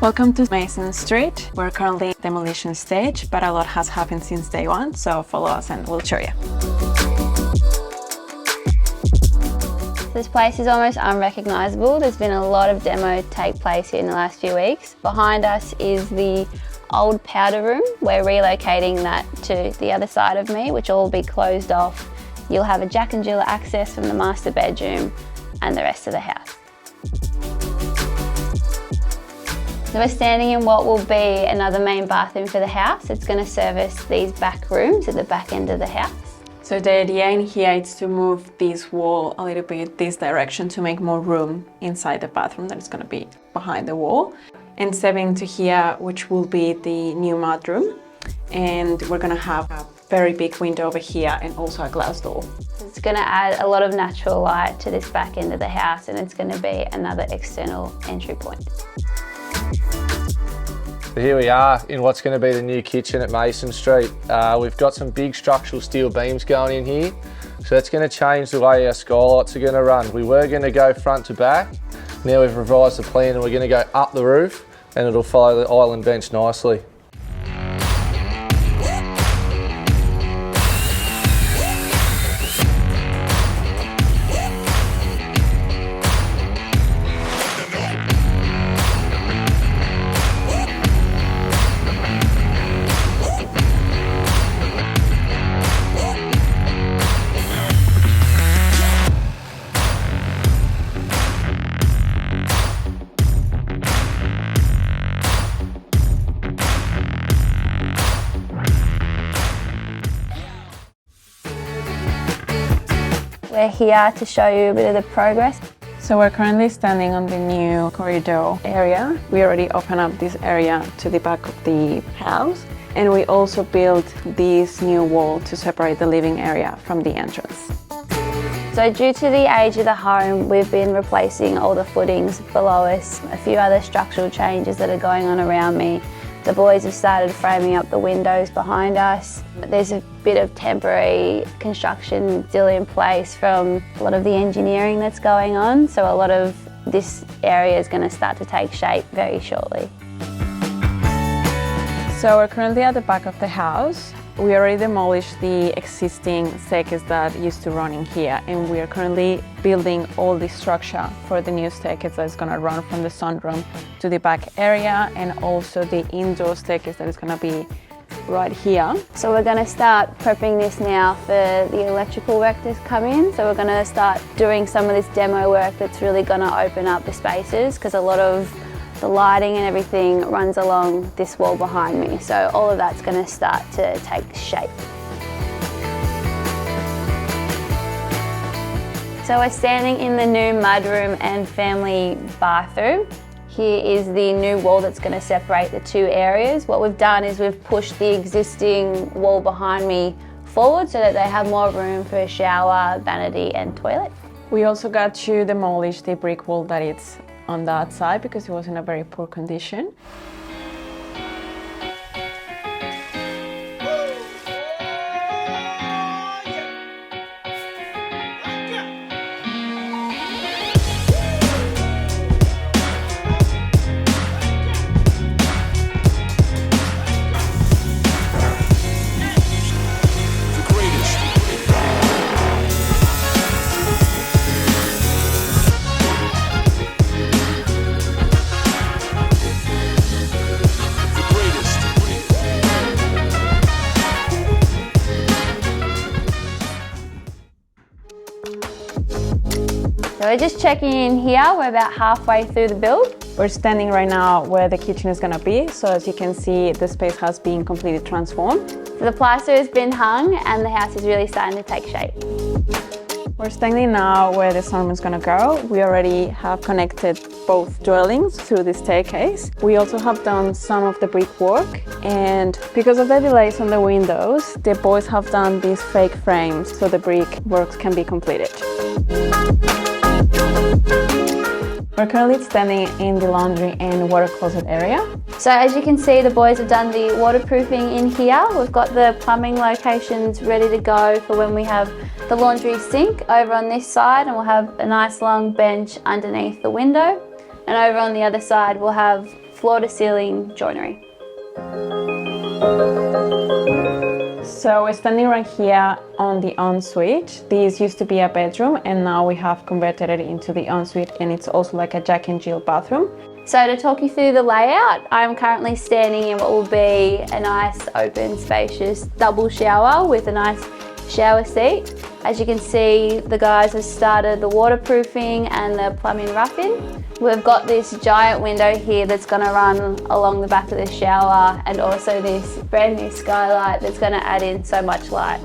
Welcome to Mason Street. We're currently in demolition stage, but a lot has happened since day one, so follow us and we'll show you. This place is almost unrecognisable. There's been a lot of demo take place here in the last few weeks. Behind us is the old powder room. We're relocating that to the other side of me, which will all be closed off. You'll have a Jack and Jill access from the master bedroom and the rest of the house. So we're standing in what will be another main bathroom for the house. It's going to service these back rooms at the back end of the house. So the idea in here is to move this wall a little bit this direction to make more room inside the bathroom that is going to be behind the wall. And stepping into here, which will be the new mudroom. And we're going to have a very big window over here and also a glass door. It's going to add a lot of natural light to this back end of the house, and it's going to be another external entry point. So here we are in what's going to be the new kitchen at Mason Street. We've got some big structural steel beams going in here, so that's going to change the way our skylights are going to run. We were going to go front to back. Now we've revised the plan and we're going to go up the roof and it'll follow the island bench nicely. We're here to show you a bit of the progress. So we're currently standing on the new corridor area. We already opened up this area to the back of the house, and we also built this new wall to separate the living area from the entrance. So due to the age of the home, we've been replacing all the footings below us, a few other structural changes that are going on around me. The boys have started framing up the windows behind us. There's a bit of temporary construction still in place from a lot of the engineering that's going on, so a lot of this area is going to start to take shape very shortly. So we're currently at the back of the house. We already demolished the existing staircase that used to run in here, and we are currently building all the structure for the new staircase that is going to run from the sunroom to the back area, and also the indoor staircase that is going to be right here. So we're going to start prepping this now for the electrical work to come in. So we're going to start doing some of this demo work that's really going to open up the spaces, because a lot of the lighting and everything runs along this wall behind me. So all of that's going to start to take shape. So we're standing in the new mudroom and family bathroom. Here is the new wall that's going to separate the two areas. What we've done is we've pushed the existing wall behind me forward so that they have more room for a shower, vanity and toilet. We also got to demolish the brick wall that it's on that side because it was in a very poor condition. So we're just checking in here. We're about halfway through the build. We're standing right now where the kitchen is going to be. So as you can see, the space has been completely transformed. So the plaster has been hung and the house is really starting to take shape. We're standing now where the sunroom is going to go. We already have connected both dwellings through the staircase. We also have done some of the brickwork, and because of the delays on the windows, the boys have done these fake frames so the brickwork can be completed. We're currently standing in the laundry and water closet area. So as you can see, the boys have done the waterproofing in here. We've got the plumbing locations ready to go for when we have the laundry sink over on this side, and we'll have a nice long bench underneath the window. And over on the other side, we'll have floor-to-ceiling joinery. So we're standing right here on the ensuite. This used to be a bedroom and now we have converted it into the ensuite, and it's also like a Jack and Jill bathroom. So to talk you through the layout, I'm currently standing in what will be a nice open spacious double shower with a nice shower seat. As you can see, the guys have started the waterproofing and the plumbing roughing. We've got this giant window here that's going to run along the back of the shower, and also this brand new skylight that's going to add in so much light.